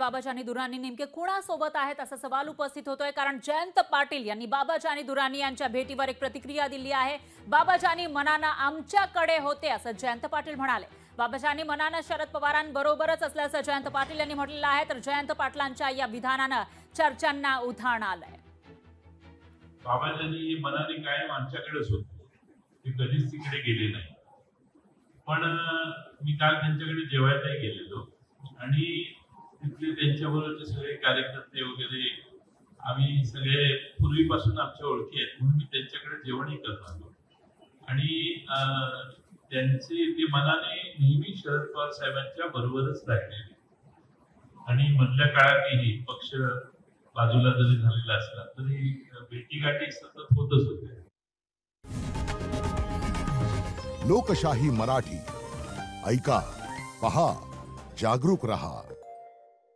बाबाजानी दुर्राणी नेमके कुणासोबत आहेत असा सवाल उपस्थित होतोय, कारण जयंत पाटील यांनी बाबाजानी दुर्राणी यांच्या भेटीवर एक प्रतिक्रिया दिली आहे। बाबाजानी मनानं आमच्याकडे होते असं जयंत पाटील म्हणाले। बाबाजानी मनानं शरद पवारांबरोबरच असल्याचं जयंत पाटील यांनी म्हटलेलं आहे। तर जयंत पाटलांच्या या विधानानं चर्चांना उधाण आलंय। बाबाजानी मनाने काय आमच्याकडेच होते, ते कधीच तिकडे गेले नाही। पण मी काल त्यांच्याकडे जेवायला गेलेलो आणि तिथले त्यांच्याबरोबरचे सगळे कार्यकर्ते वगैरे आम्ही सगळे पूर्वीपासून आमच्या ओळखी आहेत, म्हणून मी त्यांच्याकडे जेवणही करत आलो। आणि त्यांचे ते मनाने नेहमी शरद पवार साहेबांच्या बरोबरच राहिलेले आणि मधल्या काळातही पक्ष बाजूला जरी झालेला असला तरी भेटीगाठी सतत होतच होते। लोकशाही मराठी ऐका, पहा, जागरूक रहा।